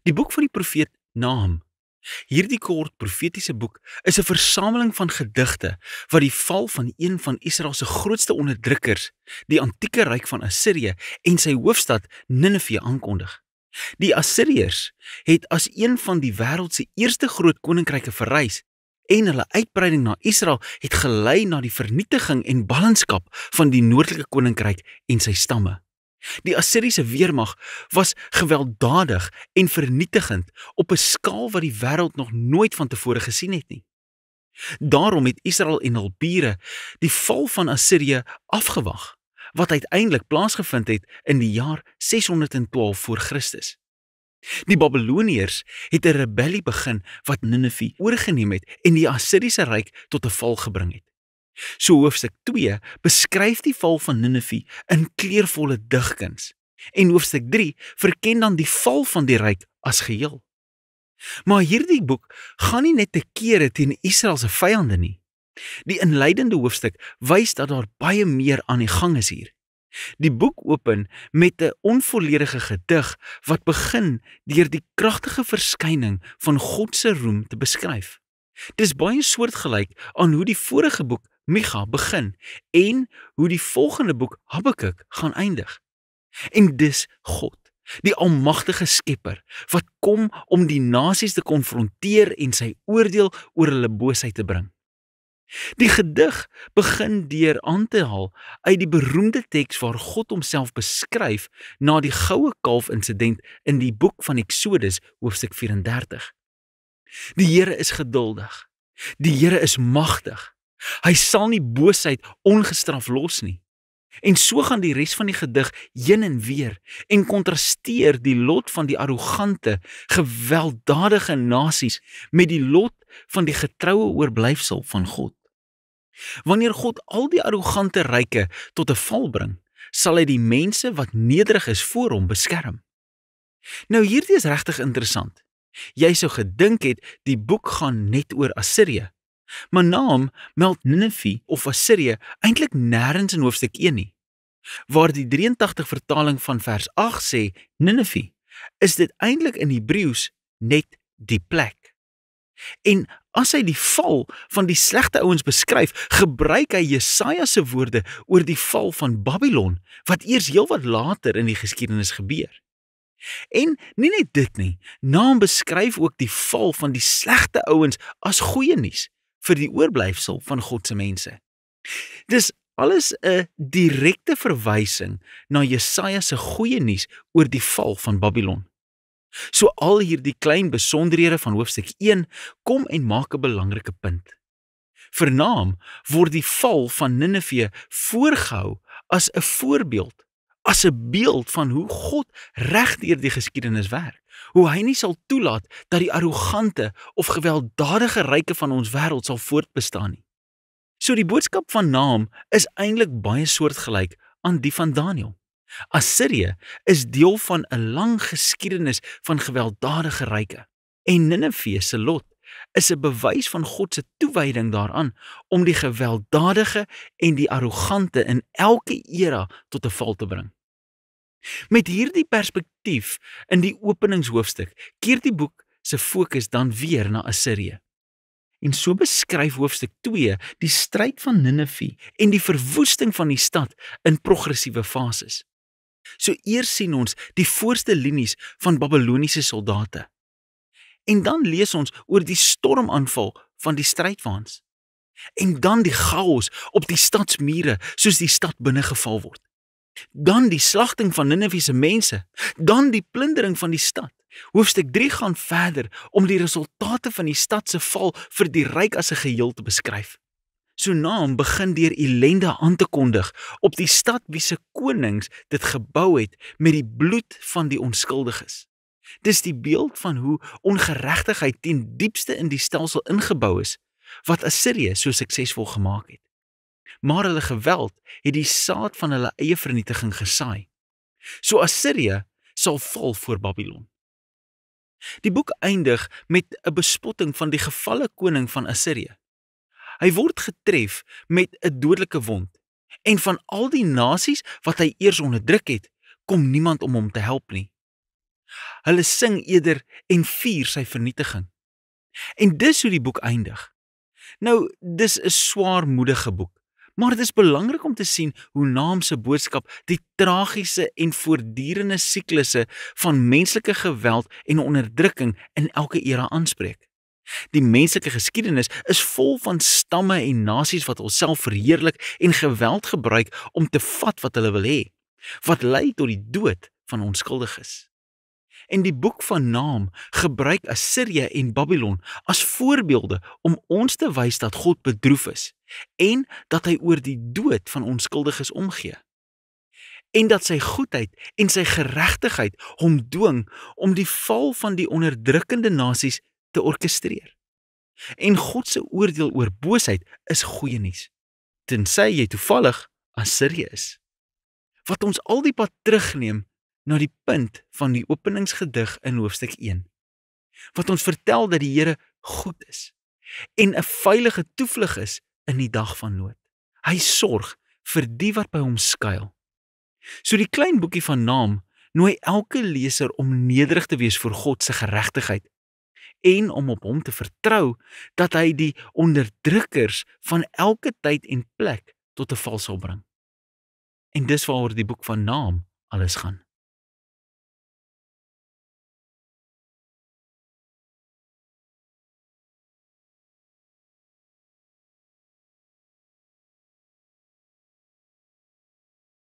Die boek van die profeet Nahum. Hierdie kort profetiese boek is 'n versameling van gedigte wat die val van een van Israel se grootste onderdrukkers, die antieke ryk van Assirië en sy hoofstad Ninive aankondig. Die Assiriërs het as een van die wêreld se eerste groot koninkryke verrys en hulle uitbreiding na Israel het gelei na die vernietiging en ballingskap van die noordelike koninkryk en sy stamme. Die Assiriese weermag was gewelddadig en vernietigend op 'n skaal wat die wêreld nog nooit van tevore gesien het nie. Daarom het Israel en hul bure die val van Assirië afgewag, wat uiteindelik plaasgevind het in die jaar 612 voor Christus. Die Babiloniërs het 'n rebellie begin wat Ninive oorgeneem het en die Assiriese ryk tot 'n val gebring het. So hoofstuk 2 beskryf die val van Ninive in kleurvolle digkuns en hoofstuk 3 verken dan die val van die ryk as geheel. Maar hierdie boek gaan nie net te kere teen Israel se vyande nie. Die inleidende hoofstuk wys dat daar baie meer aan die gang is hier. Die boek open met 'n onvolledige gedig wat begin deur die kragtige verskyning van God se roem te beskryf. Dis baie soortgelyk aan hoe die vorige boek Micha begin en hoe die volgende boek Habakuk gaan eindig. En dis God, die almagtige skepper, wat kom om die nasies te konfronteer en sy oordeel oor hulle boosheid te bring. Die gedig begin deur aan te haal uit die beroemde teks waar God homself beskryf na die goue kalf insident in die boek van Eksodus hoofstuk 34. Die Here is geduldig. Die Here is magtig. Hy sal nie boosheid ongestraf los nie. En so gaan die res van die gedig heen en weer en kontrasteer die lot van die arrogante, gewelddadige nasies met die lot van die getroue oorblyfsel van God. Wanneer God al die arrogante ryke tot 'n val bring, sal hy die mense wat nederig is voor hom beskerm. Nou hierdie is regtig interessant. Jy sou gedink het die boek gaan net oor Assirië. Maar Nahum meld Ninive of Assirië eintlik nêrens in hoofstuk 1 nie. Waar die 83 vertaling van vers 8 sê Ninive, is dit eintlik in Hebreëus net die plek. En as hy die val van die slegte ouens beskryf, gebruik hy Jesaja se woorde oor die val van Babylon, wat eers heelwat later in die geskiedenis gebeur. En nie net dit nie, Nahum beskryf ook die val van die slegte ouens as goeie nuus vir die oorblyfsel van God se mense. Dis alles 'n direkte verwysing na Jesaja se goeie nuus oor die val van Babylon. So al hierdie klein besonderhede van hoofstuk 1 kom en maak 'n belangrike punt. Vir Nahum word die val van Ninive voorgehou as 'n voorbeeld, as 'n beeld van hoe God reg deur die geskiedenis werk. Hoe hy nie sal toelaat dat die arrogante of gewelddadige ryke van ons wêreld sal voortbestaan nie. So die boodskap van Nahum is eintlik baie soortgelyk aan die van Daniël. Assirië is deel van 'n lang geskiedenis van gewelddadige ryke. En Ninive se lot is 'n bewys van God se toewyding daaraan om die gewelddadige en die arrogante in elke era tot 'n val te bring. Met hierdie perspektief in die openingshoofstuk keer die boek se fokus dan weer na Assirië. En so beskryf hoofstuk 2 die stryd van Ninive en die verwoesting van die stad in progressiewe fases. So eers sien ons die voorste linies van Babiloniese soldate. En dan lees ons oor die stormaanval van die strydwaans. En dan die chaos op die stadsmure soos die stad binnegeval word. Dan die slagting van Ninive se mense, dan die plundering van die stad. Hoofstuk 3 gaan verder om die resultate van die stad se val vir die ryk as 'n geheel te beskryf. So Nahum begin deur ellende aan te kondig op die stad wie se konings dit gebou het met die bloed van die onskuldiges. Dis die beeld van hoe ongeregtigheid ten diepste in die stelsel ingebou is, wat Assirië so suksesvol gemaak het. Maar hulle geweld het die saad van hulle eie vernietiging gesaai. So Assirië sal val voor Babylon. Die boek eindig met 'n bespotting van die gevalle koning van Assirië. Hy word getref met 'n dodelike wond, en van al die nasies wat hy eers onderdruk het, kom niemand om hom te help nie. Hulle sing eerder en vier sy vernietiging. En dis hoe die boek eindig. Nou, dis 'n swaarmoedige boek, maar dit is belangrik om te sien hoe Naam se boodskap die tragiese en voortdurende siklusse van menslike geweld en onderdrukking in elke era aanspreek. Die menslike geskiedenis is vol van stamme en nasies wat hulself verheerlik en geweld gebruik om te vat wat hulle wil hê, wat lei tot die dood van onskuldiges. En die boek van Naam gebruik Assirië en Babylon as voorbeelde om ons te wys dat God bedroef is en dat hy oor die dood van onskuldiges omgee. En dat sy goedheid en sy geregtigheid hom dwing om die val van die onderdrukkende nasies te orkestreer. En God se oordeel oor boosheid is goeie nuus, tensy jy toevallig Assirië is. Wat ons al die pad terugneem na die punt van die openingsgedig in hoofstuk 1, wat ons vertel dat die Here goed is en 'n veilige toevlug is in die dag van nood. Hy sorg vir die wat by hom skuil. So die klein boekie van Naam nooi elke leser om nederig te wees voor God se geregtigheid en om op hom te vertrou dat hy die onderdrukkers van elke tyd en plek tot 'n val sal bring. En dis waaroor die boek van Naam alles gaan.